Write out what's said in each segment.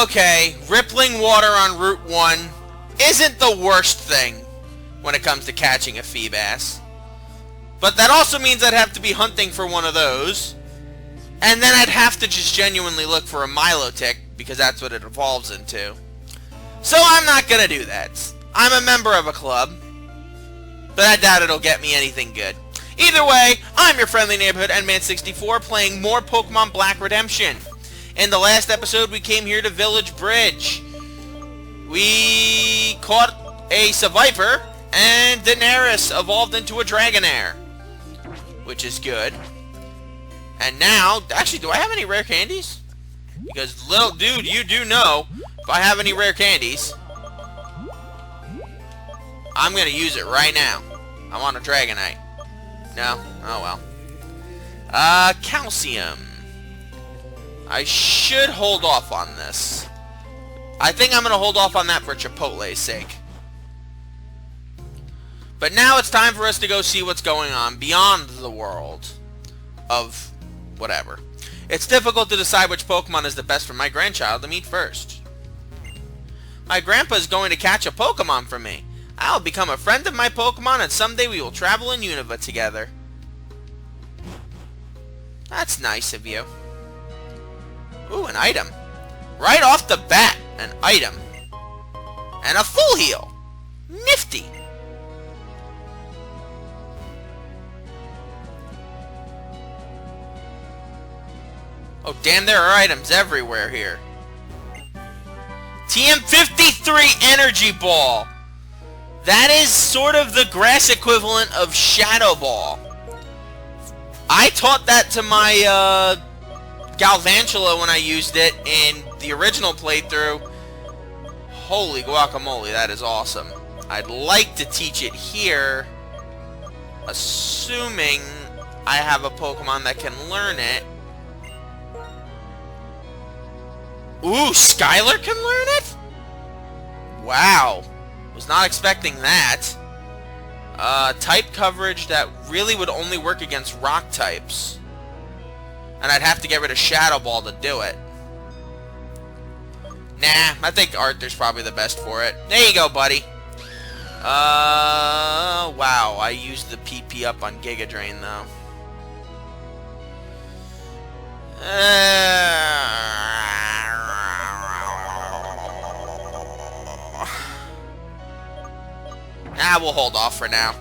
Okay, rippling water on Route 1 isn't the worst thing when it comes to catching a Feebas. But that also means I'd have to be hunting for one of those. And then I'd have to just genuinely look for a Milotic, because that's what it evolves into. So I'm not going to do that. I'm a member of a club, but I doubt it'll get me anything good. Either way, I'm your friendly neighborhood Endman64 playing more Pokemon Black Redemption. In the last episode, we came here to Village Bridge. We caught a Seviper, and Daenerys evolved into a Dragonair, which is good. And now, actually, do I have any rare candies? Because, little dude, you do know, if I have any rare candies, I'm going to use it right now. I want a Dragonite. No? Oh well. Calcium. I should hold off on this. I think I'm going to hold off on that for Chipotle's sake. But now it's time for us to go see what's going on beyond the world of whatever. It's difficult to decide which Pokemon is the best for my grandchild to meet first. My grandpa is going to catch a Pokemon for me. I'll become a friend of my Pokemon, and someday we will travel in Unova together. That's nice of you. Ooh, an item. Right off the bat, an item. And a full heal. Nifty. Oh, damn, there are items everywhere here. TM53 Energy Ball. That is sort of the grass equivalent of Shadow Ball. I taught that to my Galvantula when I used it in the original playthrough. Holy guacamole, that is awesome. I'd like to teach it here, assuming I have a Pokemon that can learn it. Ooh, Skylar can learn it? Wow. Was not expecting that. Type coverage that really would only work against rock types. And I'd have to get rid of Shadow Ball to do it. Nah, I think Arthur's probably the best for it. There you go, buddy. Wow, I used the PP up on Giga Drain, though. We'll hold off for now.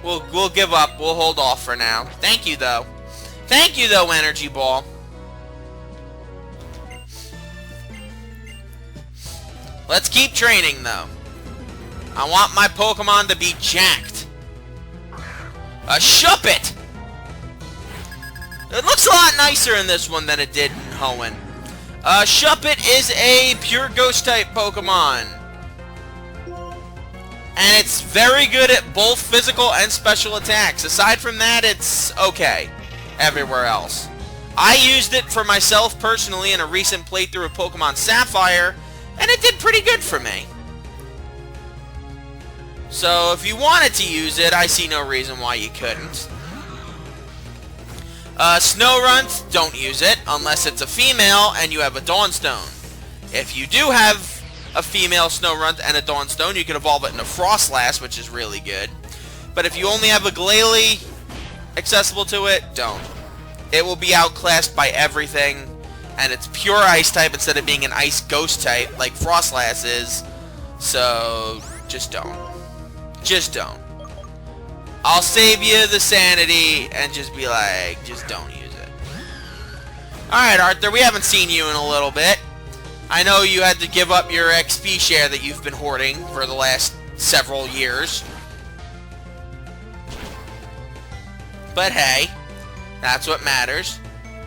We'll give up. We'll hold off for now. Thank you, though. Thank you, though, Energy Ball. Let's keep training, though. I want my Pokemon to be jacked. A Shuppet! It looks a lot nicer in this one than it did in Hoenn. Shuppet is a pure Ghost-type Pokemon. And it's very good at both physical and special attacks. Aside from that, it's okay everywhere else. I used it for myself personally in a recent playthrough of Pokemon Sapphire, and it did pretty good for me. So if you wanted to use it, I see no reason why you couldn't. Snorunt, don't use it unless it's a female and you have a Dawnstone. If you do have a female Snorunt and a Dawnstone, you can evolve it into Frostlass, which is really good. But if you only have a Glalie accessible to it, don't. It will be outclassed by everything, and it's pure Ice type instead of being an Ice Ghost type like Frostlass is. So, just don't. Just don't. I'll save you the sanity and just be like, just don't use it. Alright, Arthur, we haven't seen you in a little bit. I know you had to give up your XP share that you've been hoarding for the last several years. But hey, that's what matters.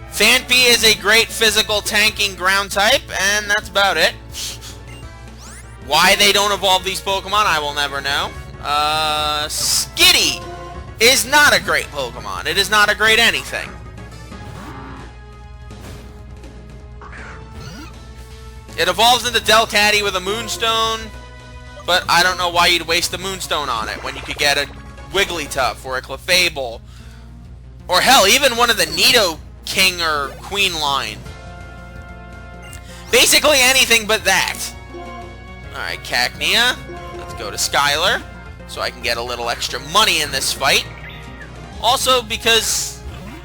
Phanpy is a great physical tanking ground type, and that's about it. Why they don't evolve these Pokemon, I will never know. Skitty is not a great Pokemon. It is not a great anything. It evolves into Delcatty with a Moonstone, but I don't know why you'd waste the Moonstone on it when you could get a Wigglytuff or a Clefable. Or hell, even one of the Nido King or Queen line. Basically anything but that. Alright, Cacnea. Let's go to Skylar, so I can get a little extra money in this fight. Also, because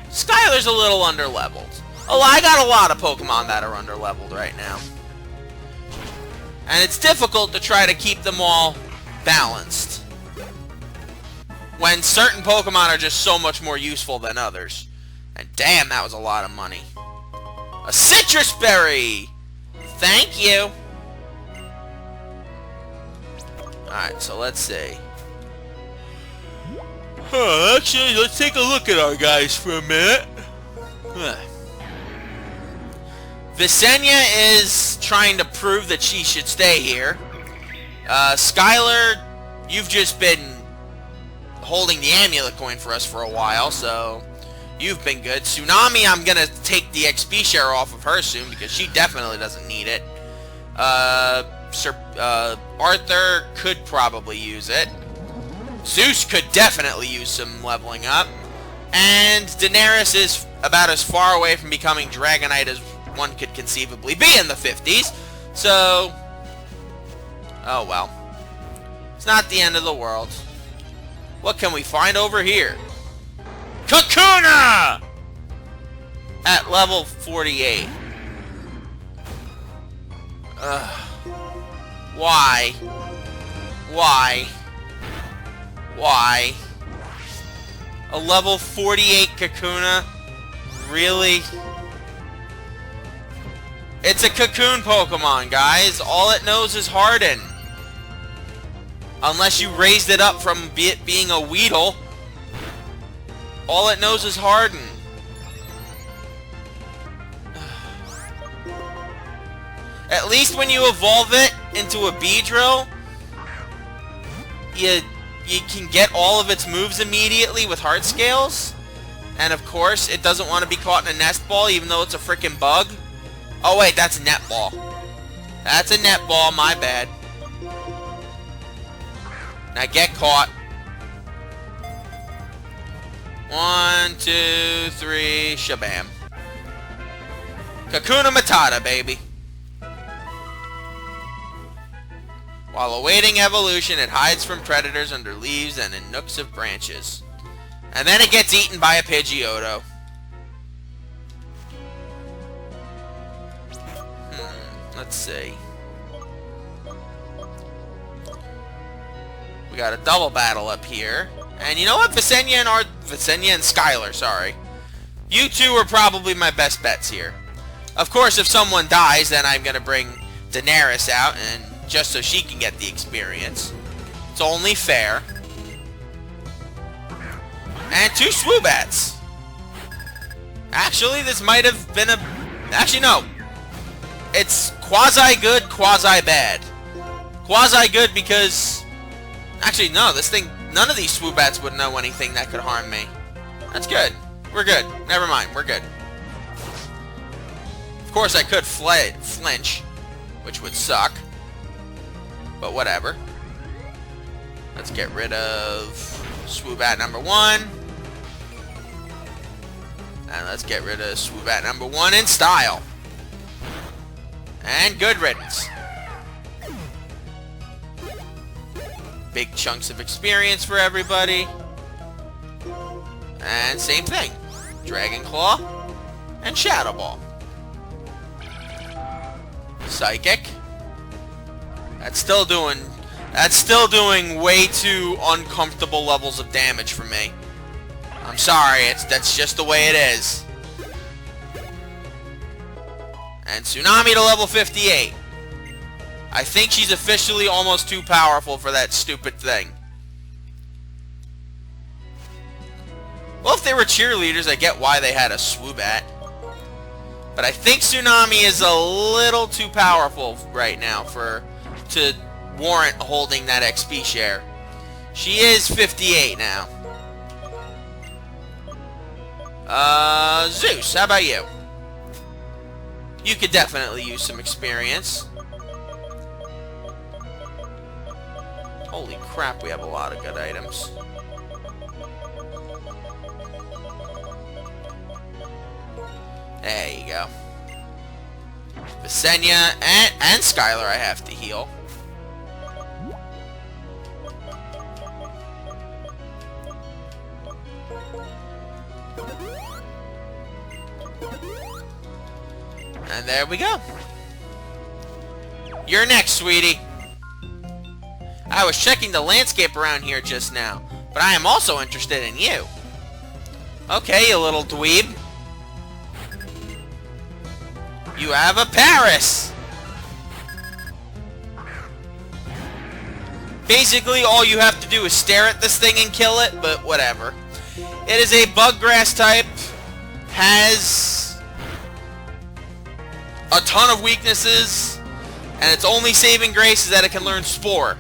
Skylar's a little underleveled. Oh, I got a lot of Pokemon that are underleveled right now. And it's difficult to try to keep them all balanced when certain Pokemon are just so much more useful than others. And damn, that was a lot of money. A Citrus Berry! Thank you! Alright, so let's see. Actually, let's take a look at our guys for a minute. Visenya is trying to prove that she should stay here. Skylar, you've just been holding the amulet coin for us for a while, so you've been good. Tsunami, I'm gonna take the XP share off of her soon because she definitely doesn't need it. Arthur could probably use it. Zeus could definitely use some leveling up. And Daenerys is about as far away from becoming Dragonite as one could conceivably be in the 50s. So, oh well. It's not the end of the world. What can we find over here? Kakuna! At level 48. Why? Why? Why? A level 48 Kakuna? Really? It's a Cocoon Pokemon, guys. All it knows is Harden. Unless you raised it up from it being a Weedle. All it knows is Harden. At least when you evolve it into a Beedrill, you can get all of its moves immediately with Heart Scales. And of course, it doesn't want to be caught in a Nest Ball, even though it's a freaking bug. Oh wait, that's a Netball. That's a Netball, my bad. Now get caught. 1, 2, 3, shabam. Kakuna Matata, baby. While awaiting evolution, it hides from predators under leaves and in nooks of branches. And then it gets eaten by a Pidgeotto. Let's see. We got a double battle up here. And you know what? Visenya and Skylar, sorry. You two are probably my best bets here. Of course, if someone dies, then I'm going to bring Daenerys out, and just so she can get the experience. It's only fair. And 2 Swoobats. Actually, this might have been a... Actually, no. It's quasi-good, quasi-bad. Quasi-good because... Actually, no, this thing... None of these Swoobats would know anything that could harm me. That's good. We're good. Never mind, we're good. Of course, I could flinch, which would suck. But whatever. Let's get rid of Swoobat number 1. And let's get rid of Swoobat number 1 in style. And good riddance. Big chunks of experience for everybody. And same thing. Dragon Claw and Shadow Ball. Psychic. That's still doing way too uncomfortable levels of damage for me. I'm sorry, that's just the way it is. And Tsunami to level 58. I think she's officially almost too powerful for that stupid thing. Well, if they were cheerleaders, I get why they had a Swoobat. But I think Tsunami is a little too powerful right now to warrant holding that XP share. She is 58 now. Zeus, how about you? You could definitely use some experience. Holy crap, we have a lot of good items. There you go. Visenya and Skylar I have to heal. And there we go. You're next, sweetie. I was checking the landscape around here just now, but I am also interested in you. Okay, you little dweeb. You have a Paris! Basically, all you have to do is stare at this thing and kill it, but whatever. It is a bug grass type, has a ton of weaknesses, and its only saving grace is that it can learn Spore.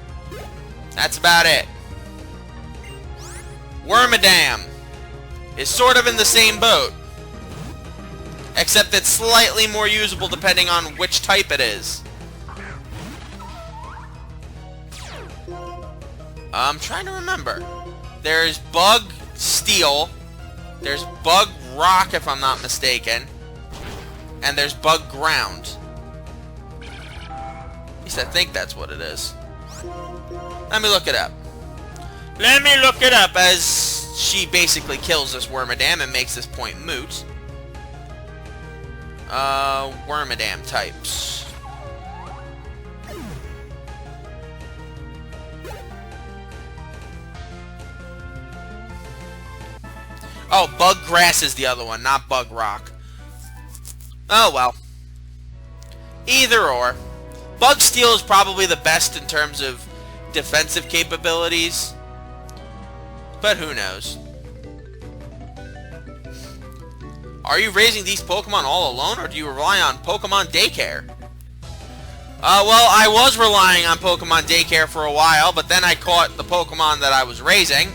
That's about it. Wormadam is sort of in the same boat, except it's slightly more usable depending on which type it is. I'm trying to remember. There's Bug Steel, there's Bug Rock if I'm not mistaken, and there's Bug Ground. At least I think that's what it is. Let me look it up. Let me look it up as she basically kills this Wormadam and makes this point moot. Wormadam types. Oh, Bug Grass is the other one, not Bug Rock. Oh well. Either or. Bug Steel is probably the best in terms of defensive capabilities, but who knows. Are you raising these Pokemon all alone, or do you rely on Pokemon Daycare? Well, I was relying on Pokemon Daycare for a while, but then I caught the Pokemon that I was raising,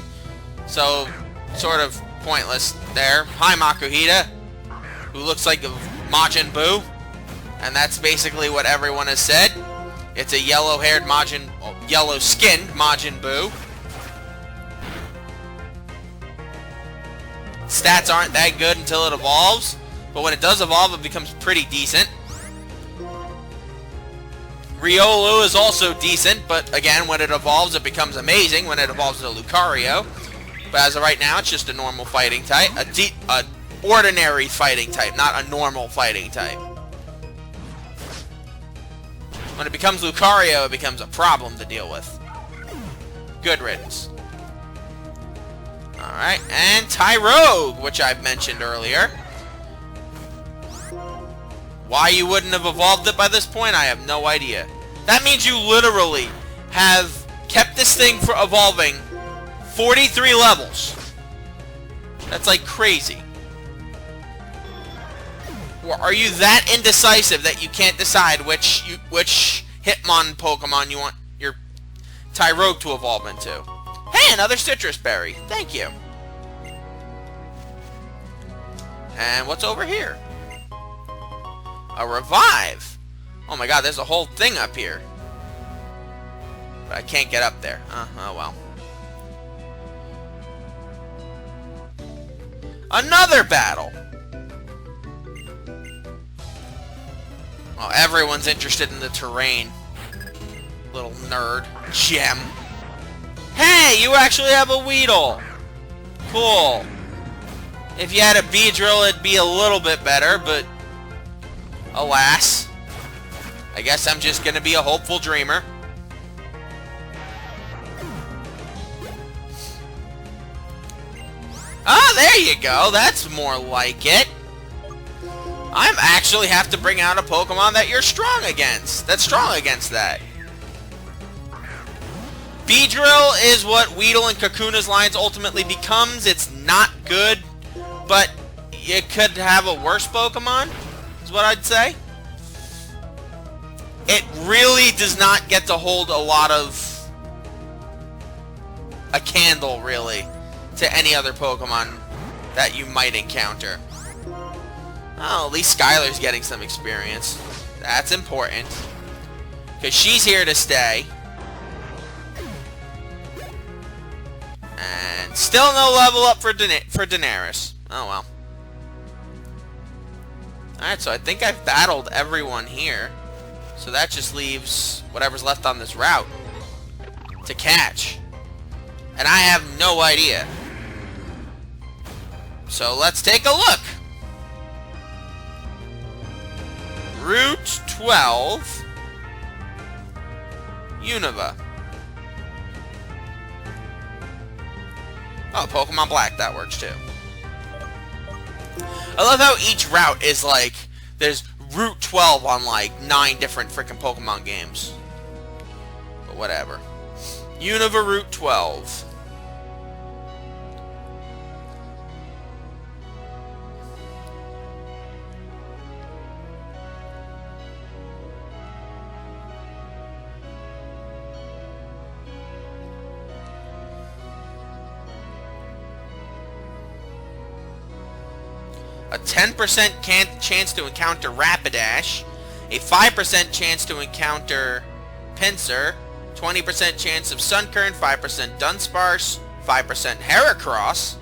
so sort of pointless there. Hi, Makuhita, who looks like a Majin Buu, and that's basically what everyone has said. It's a yellow-haired yellow-skinned Majin Buu. Stats aren't that good until it evolves, but when it does evolve, it becomes pretty decent. Riolu is also decent, but again, when it evolves, it becomes amazing when it evolves to Lucario. But as of right now, it's just a normal fighting type, a ordinary fighting type, not a normal fighting type. When it becomes Lucario, it becomes a problem to deal with. Good riddance. Alright, and Tyrogue, which I've mentioned earlier. Why you wouldn't have evolved it by this point, I have no idea. That means you literally have kept this thing for evolving 43 levels. That's like crazy. Or are you that indecisive that you can't decide which Hitmon Pokemon you want your Tyrogue to evolve into? Hey, another citrus berry. Thank you. And what's over here? A revive. Oh my god, there's a whole thing up here. But I can't get up there. Oh well. Another battle. Oh, everyone's interested in the terrain. Little nerd. Gem. Hey, you actually have a Weedle. Cool. If you had a Beedrill, it'd be a little bit better, but alas. I guess I'm just gonna be a hopeful dreamer. Ah, there you go. That's more like it. I actually have to bring out a Pokemon that you're strong against. That's strong against that. Beedrill is what Weedle and Kakuna's lines ultimately becomes. It's not good, but you could have a worse Pokemon, is what I'd say. It really does not get to hold a lot of a candle, really, to any other Pokemon that you might encounter. Oh, at least Skylar's getting some experience. That's important. Because she's here to stay. And still no level up for Daenerys. Oh well. Alright, so I think I've battled everyone here. So that just leaves whatever's left on this route to catch. And I have no idea. So let's take a look. Route 12. Unova. Oh, Pokemon Black, that works too. I love how each route is like, there's Route 12 on like 9 different freaking Pokemon games. But whatever. Unova Route 12. A 10% chance to encounter Rapidash, a 5% chance to encounter Pinsir, 20% chance of Sunkern, 5% Dunsparce, 5% Heracross,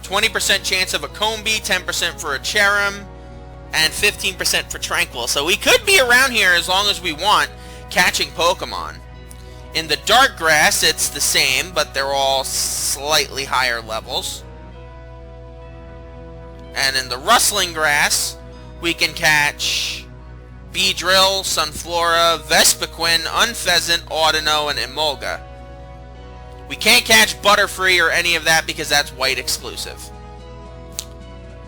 20% chance of a Combee, 10% for a Cherrim, and 15% for Tranquil. So we could be around here as long as we want, catching Pokemon. In the dark grass, it's the same, but they're all slightly higher levels. And in the rustling grass, we can catch Beedrill, Sunflora, Vespiquen, Unfezant, Audino, and Emolga. We can't catch Butterfree or any of that because that's white exclusive.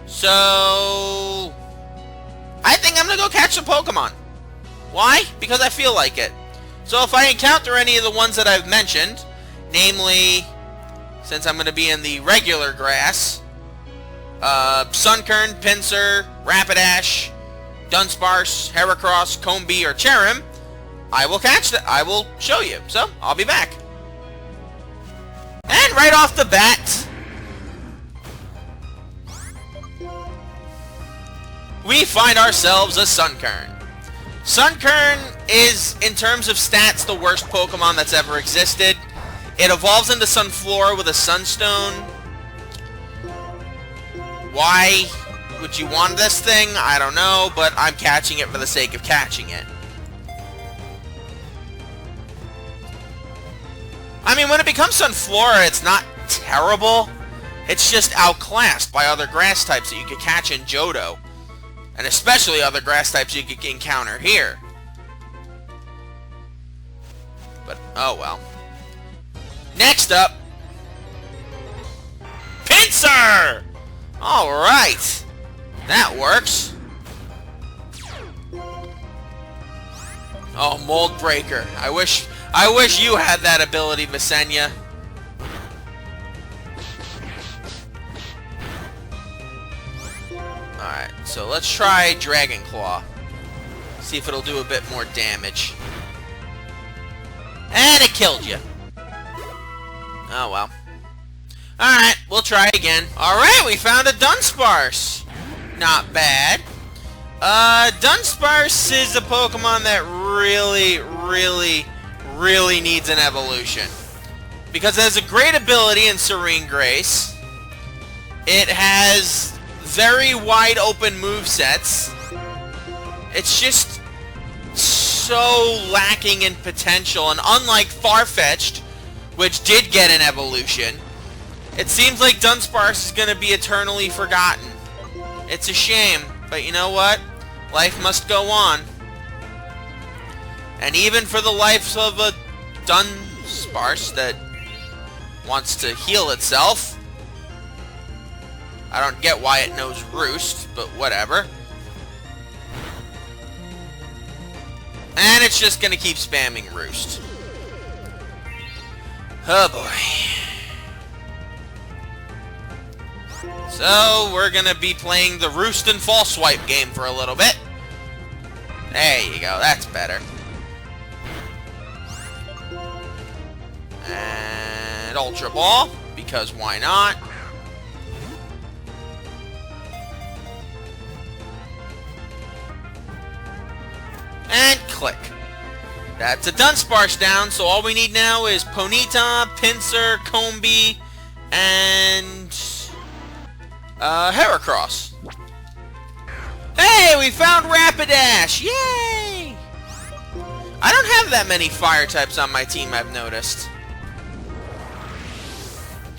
So I think I'm going to go catch some Pokemon. Why? Because I feel like it. So if I encounter any of the ones that I've mentioned, namely, since I'm going to be in the regular grass, Sunkern, Pinsir, Rapidash, Dunsparce, Heracross, Combee, or Cherrim, I will catch that. I will show you. So I'll be back. And right off the bat, we find ourselves a Sunkern. Sunkern is, in terms of stats, the worst Pokemon that's ever existed. It evolves into Sunflora with a Sunstone. Why would you want this thing? I don't know, but I'm catching it for the sake of catching it. I mean, when it becomes Sunflora, it's not terrible. It's just outclassed by other grass types that you could catch in Johto. And especially other grass types you could encounter here. But, oh well. Next up, Pinsir! Alright. That works. Oh, Mold Breaker. I wish you had that ability, Visenya. Alright, so let's try Dragon Claw. See if it'll do a bit more damage. And it killed you. Oh well. Alright, we'll try again. Alright, we found a Dunsparce. Not bad. Dunsparce is a Pokemon that really needs an evolution. Because it has a great ability in Serene Grace. It has very wide open movesets. It's just so lacking in potential, and unlike Farfetch'd, which did get an evolution, it seems like Dunsparce is going to be eternally forgotten. It's a shame, but you know what? Life must go on. And even for the life of a Dunsparce that wants to heal itself, I don't get why it knows Roost, but whatever. And it's just gonna keep spamming Roost. Oh boy. So, we're gonna be playing the Roost and False Swipe game for a little bit. There you go, that's better. And Ultra Ball, because why not? And click. That's a Dunsparce down, so all we need now is Ponyta, Pinsir, Combee, and Heracross. Hey, we found Rapidash! Yay! I don't have that many fire types on my team, I've noticed.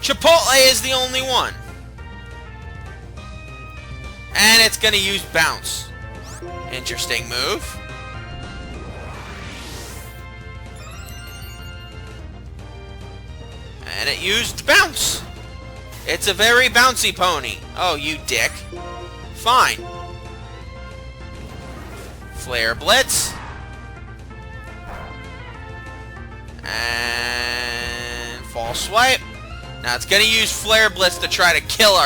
Chipotle is the only one. And it's gonna use Bounce. Interesting move. And it used Bounce. It's a very bouncy pony. Oh, you dick. Fine. Flare Blitz. And False Swipe. Now it's gonna use Flare Blitz to try to kill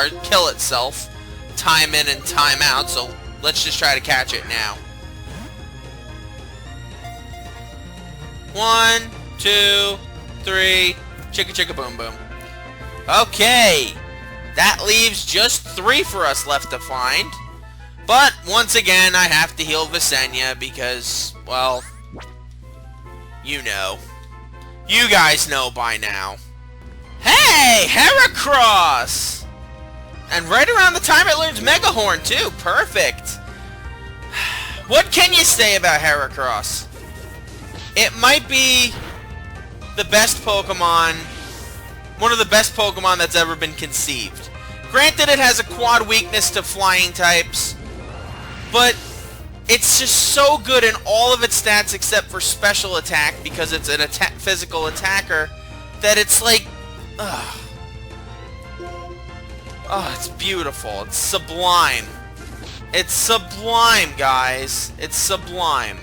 itself. Time in and time out, so let's just try to catch it now. 1, 2, 3, chicka chicka boom boom. Okay, that leaves just 3 for us left to find. But once again, I have to heal Visenya because, well, you know. You guys know by now. Hey, Heracross! And right around the time it learns Mega Horn, too. Perfect. What can you say about Heracross? It might be the best Pokemon, one of the best Pokemon that's ever been conceived. Granted, it has a quad weakness to flying types, but it's just so good in all of its stats except for special attack because it's an physical attacker that it's like, ugh. Oh, it's beautiful. It's sublime. It's sublime, guys. It's sublime.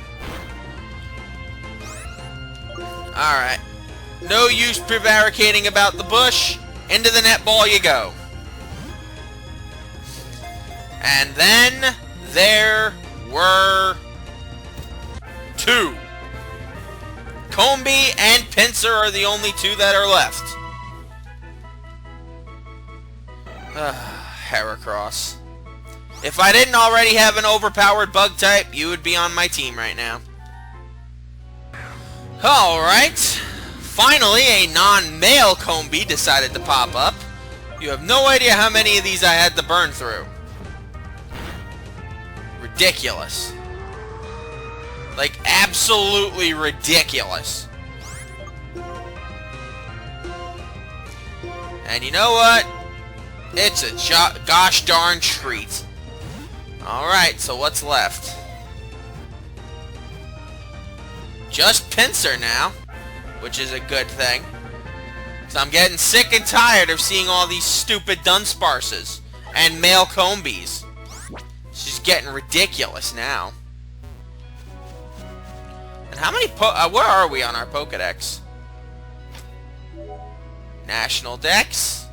Alright. No use prevaricating about the bush. Into the netball you go. And then there were 2. Combee and Pinsir are the only 2 that are left. Heracross. If I didn't already have an overpowered bug type, you would be on my team right now. Alright. Finally, a non-male Combee decided to pop up. You have no idea how many of these I had to burn through. Ridiculous. Like, absolutely ridiculous. And you know what? It's a gosh darn treat. Alright, so what's left? Just Pinsir now, which is a good thing. So I'm getting sick and tired of seeing all these stupid Dunsparces and male Combees. It's just getting ridiculous now. And how many where are we on our Pokedex? National Dex.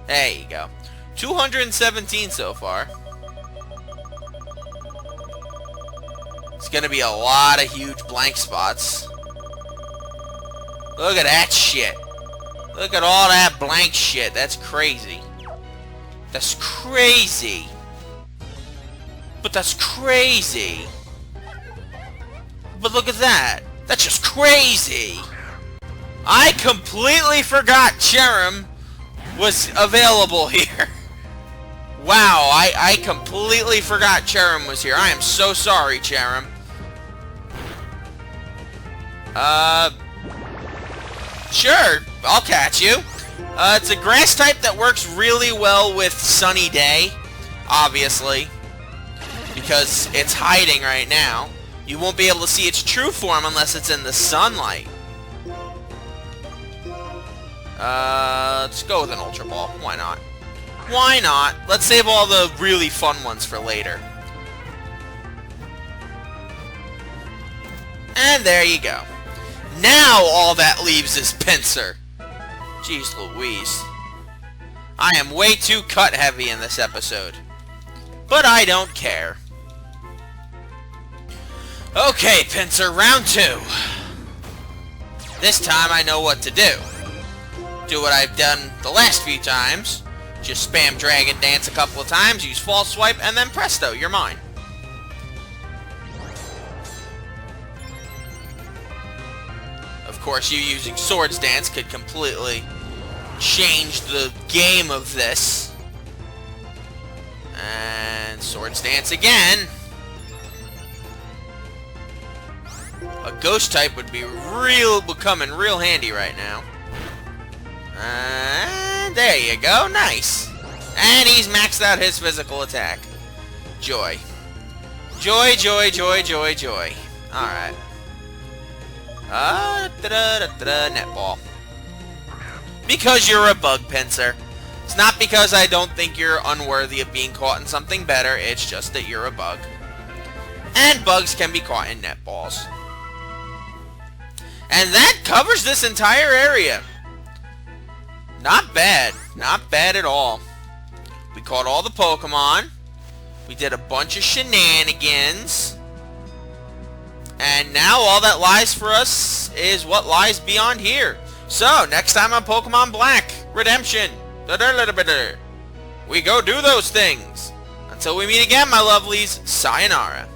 There you go. 217 so far. It's gonna be a lot of huge blank spots. Look at that shit. Look at all that blank shit. That's crazy. That's crazy. But that's crazy. But look at that. That's just crazy. I completely forgot Cherim was available here. Wow, I completely forgot Cherim was here. I am so sorry, Cherim. Sure, I'll catch you. It's a grass type that works really well with Sunny Day, obviously, because it's hiding right now. You won't be able to see its true form unless it's in the sunlight. Let's go with an Ultra Ball. Why not? Why not? Let's save all the really fun ones for later. And there you go. Now all that leaves is Pinsir. Jeez Louise. I am way too cut heavy in this episode. But I don't care. Okay, Pinsir, round 2. This time I know what to do. Do what I've done the last few times. Just spam Dragon Dance a couple of times, use False Swipe, and then presto, you're mine. course, you using Swords Dance could completely change the game of this. And Swords Dance again. A Ghost type would be becoming real handy right now. And there you go, nice. And he's maxed out his physical attack. Joy. Joy, joy, joy, joy, joy. Alright. Netball. Because you're a bug pincer. It's not because I don't think you're unworthy of being caught in something better, it's just that you're a bug. And bugs can be caught in netballs. And that covers this entire area. Not bad. Not bad at all. We caught all the Pokemon. We did a bunch of shenanigans. And now all that lies for us is what lies beyond here. So, next time on Pokemon Black, Redemption. We go do those things. Until we meet again, my lovelies, sayonara.